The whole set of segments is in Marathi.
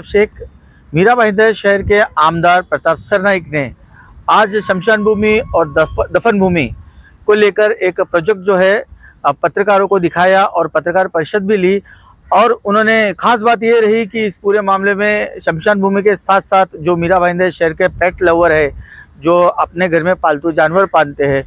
जानब शेख। मीरा भाईंदर शहर के आमदार प्रताप सरनाइक ने आज शमशान भूमि और दफन भूमि को लेकर एक प्रोजेक्ट जो है पत्रकारों को दिखाया और पत्रकार परिषद भी ली। और उन्होंने खास बात ये रही कि इस पूरे मामले में शमशान भूमि के साथ साथ जो मीरा भाईंदर शहर के पेट लवर है, जो अपने घर में पालतू जानवर पालते हैं,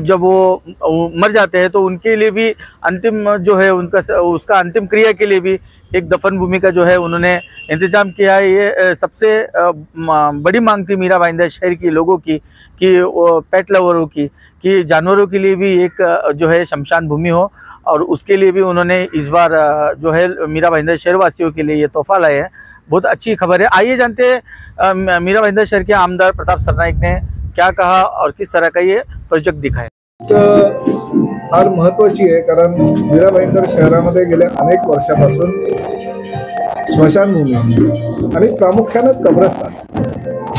जब वो मर जाते हैं तो उनके लिए भी अंतिम जो है उसका अंतिम क्रिया के लिए भी एक दफन भूमि का जो है उन्होंने इंतजाम किया है। ये सबसे बड़ी मांग थी मीरा भाईंदर शहर की लोगों की कि पेट लवरों की कि जानवरों के लिए भी एक जो है शमशान भूमि हो, और उसके लिए भी उन्होंने इस बार जो है मीरा भाईंदर शहर वासियों के लिए ये तोहफा लाए हैं। बहुत अच्छी खबर है। आइए जानते हैं मीरा भाईंदर शहर के आमदार प्रताप सरनाइक ने क्या कहा और किस तरह का ये प्रोजेक्ट दिखाया। फार महत्वाची आहे, कारण मीरा भाईंदर शहरामध्ये गेल्या अनेक वर्षापासून स्मशानभूमी आणि प्रामुख्याने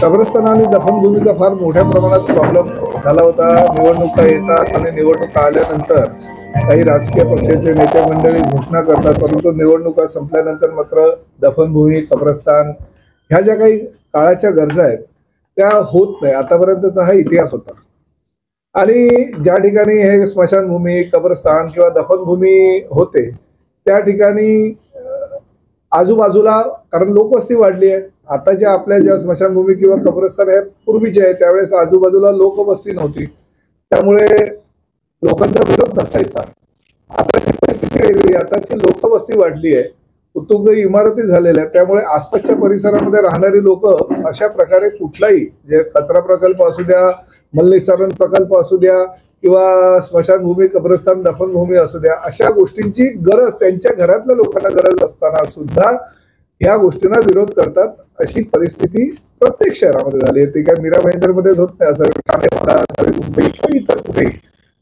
कब्रस्तान आणि दफनभूमीचा फार मोठ्या प्रमाणात प्रॉब्लेम झाला होता। निवडणुका येतात आणि निवडणुका आल्यानंतर काही राजकीय पक्षाचे नेते मंडळी घोषणा करतात, परंतु निवडणुका संपल्यानंतर मात्र दफनभूमी, कब्रस्तान ह्या ज्या काही काळाच्या गरजा आहेत त्या होत नाही। आतापर्यंतचा हा इतिहास होता। आणि ज्या ठिकाणी हे स्मशानभूमी, कब्रस्तान किंवा दफनभूमी होते त्या ठिकाणी आजूबाजूला, कारण लोकवस्ती वाढली आहे, आताच्या आपल्या ज्या स्मशानभूमी किंवा कब्रस्तान आहे पूर्वीचे आहे त्यावेळेस आजूबाजूला लोकवस्ती नव्हती, त्यामुळे लोकांचा विरोध नसायचा। आताची परिस्थिती वेगळी, आताची लोकवस्ती वाढली आहे, उत्तुंग इमारती झालेल्या आहेत, त्यामुळे आसपासच्या परिसरामध्ये राहणारी लोक अशा प्रकारे कुठलाही जे कचरा प्रकल्प असू द्या, मलनिस्सारण प्रकल्प असू द्या किंवा स्मशानभूमी, कब्रस्तान, दफनभूमी असू द्या, अशा गोष्टींची गरज त्यांच्या घरातल्या लोकांना गरज असताना सुद्धा या गोष्टींना विरोध करतात। अशी परिस्थिती प्रत्येक शहरामध्ये झाली आहे। ती काय मीरा भाईंदरमध्येच होत नाही असं, ठाणे, मुंबई किंवा इतर कुठेही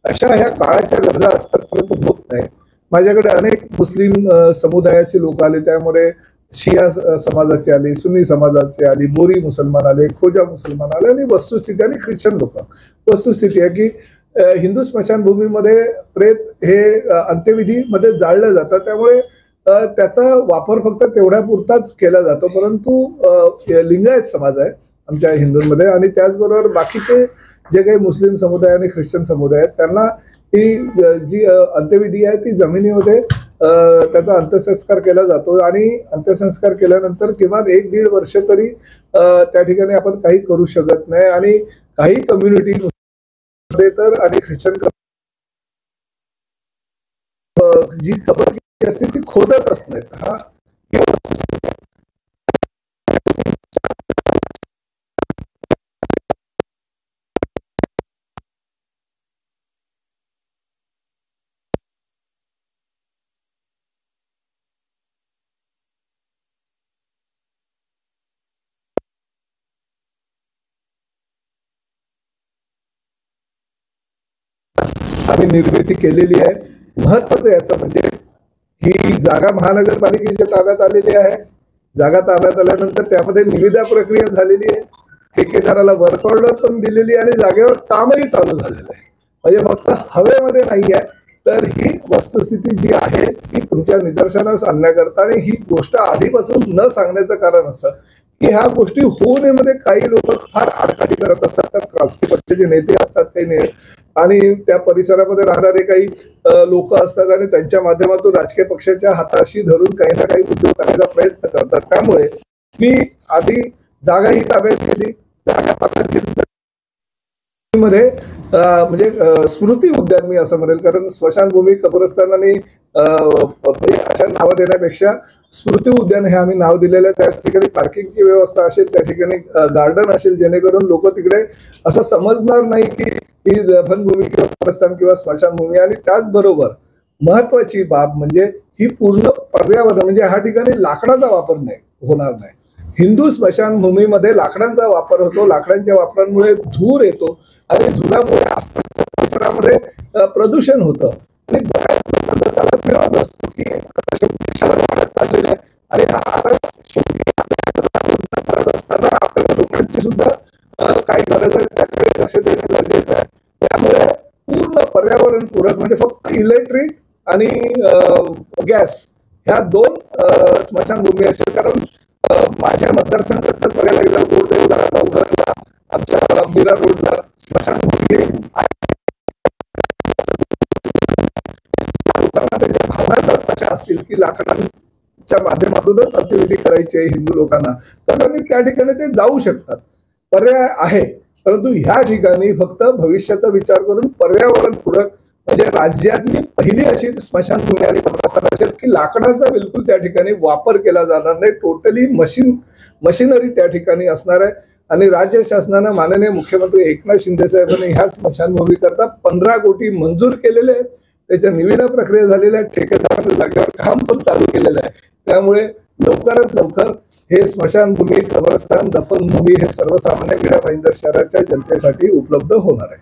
अशा ह्या काळाच्या गरजा असतात, परंतु होत नाही। माझ्याकडे अनेक मुस्लिम समुदायाचे लोक आले, त्यामध्ये शिया समाजाचे आले, सुन्नी समाजाचे आले, बोरी मुसलमान आले, खोजा मुसलमान आले आणि वस्तुस्थिती आणि ख्रिश्चन लोक। वस्तुस्थिती आहे की हिंदू स्मशानभूमीमध्ये प्रेत हे अंत्यविधीमध्ये जाळलं जातं, त्यामुळे त्याचा वापर फक्त तेवढ्यापुरताच केला जातो, परंतु लिंगायत समाज आहे आमच्या हिंदूंमध्ये आणि त्याचबरोबर बाकीचे जे काही मुस्लिम समुदाय आणि ख्रिश्चन समुदाय आहेत त्यांना ही जी अंत्यविधी आहे ती जमिनीमध्ये त्याचा अंत्यसंस्कार केला जातो आणि अंत्यसंस्कार केल्यानंतर किमान 1-1.5 वर्ष तरी त्या ठिकाणी आपण काही करू शकत नाही। आणि काही कम्युनिटी तर आणि ख्रिश्चन जी खबर असते ती खोदतच नाहीत। हा आम्ही निर्मिती केलेली आहे। महत्वाचं याचं म्हणजे ही जागा महानगरपालिकेच्या ताब्यात आलेली आहे। जागा ताब्यात आल्यानंतर त्यामध्ये निविदा प्रक्रिया झालेली आहे, ठेकेदाराला वर्क ऑर्डर पण दिलेली आणि जागेवर कामही चालू झालेलं आहे। म्हणजे फक्त हवेमध्ये नाही आहे, तर ही वस्तुस्थिती जी आहे ती तुमच्या निदर्शनास आणण्याकरता, आणि ही गोष्ट आधीपासून न सांगण्याचं कारण असं की ह्या गोष्टी होऊ नये मध्ये काही लोक फार आडकाठी करत असतात। त्यात राजकीय पक्षाचे नेते असतात काही नाही, आणि त्या परिसरामध्ये राहणारे काही लोक असतात आणि त्यांच्या माध्यमातून राजकीय पक्षाच्या हाताशी धरून काही ना काही उद्योग करायचा प्रयत्न करतात। त्यामुळे मी आधी जागा ही ताब्यात घेतली, जागा ताब्यात घेतली मध्ये म्हणजे स्मृती उद्यान मी असं म्हणेल, कारण स्मशानभूमी, कब्रस्तान आणि अशा नावं देण्यापेक्षा स्मृती उद्यान हे आम्ही नाव दिलेलं आहे। त्या ठिकाणी पार्किंगची व्यवस्था असेल, त्या ठिकाणी गार्डन असेल, जेणेकरून लोक तिकडे असं समजणार नाही की ही दफनभूमी किंवा कब्रस्तान किंवा स्मशानभूमी। आणि त्याचबरोबर महत्वाची बाब म्हणजे ही पूर्ण पर्यावरण, म्हणजे ह्या ठिकाणी लाकडाचा वापर नाही होणार नाही। हिंदू स्मशानभूमीमध्ये लाकडांचा वापर होतो, लाकडांच्या वापरामुळे धूर येतो आणि धुरामुळे आसपासच्या परिसरामध्ये प्रदूषण होतं आणि बऱ्याच लोकांचा त्याला विरोध असतो की शहर वाढत चाललेलं आहे आणि करत असताना आपल्याला लोकांची सुद्धा काही गरज आहे त्याकडे लक्ष देणं गरजेचं आहे। त्यामुळे पूर्ण पर्यावरण पूरक म्हणजे फक्त इलेक्ट्रिक आणि गॅस ह्या दोन स्मशानभूमी असेल. कारण माझ्या मतदारसंघात जर बघायला गेलं गोरदेवला, नवघरला, आमच्या मीरा रोडला स्मशानभूमी लोकांना त्यांच्या भावना जर असतील की लाकडांच्या माध्यमातूनच अंत्यविधी करायची आहे हिंदू लोकांना, तर त्यांनी त्या ठिकाणी ते जाऊ शकतात. पर्याय आहे. परंतु ह्या ठिकाणी फक्त भविष्याचा विचार करून पर्यावरणपूरक म्हणजे राज्यातली पहिली अशी स्मशानभूमी आणि कब्रस्तान असेल की लाकडाचा बिलकुल त्या ठिकाणी वापर केला जाणार नाही. टोटली मशिनरी त्या ठिकाणी असणार आहे. आणि राज्य शासनानं माननीय मुख्यमंत्री एकनाथ शिंदे साहेबांनी ह्या स्मशानभूमी करता 15 कोटी मंजूर केलेले आहेत. त्याच्या निविदा प्रक्रिया झालेल्या आहेत. ठेकेदारांनी जागेवर काम पण चालू केलेलं आहे. त्यामुळे लवकरात लवकर हे स्मशानभूमी, कब्रस्तान, दफनभूमी हे सर्वसामान्य मीरा भाईंदर शहराच्या जनतेसाठी उपलब्ध होणार आहे.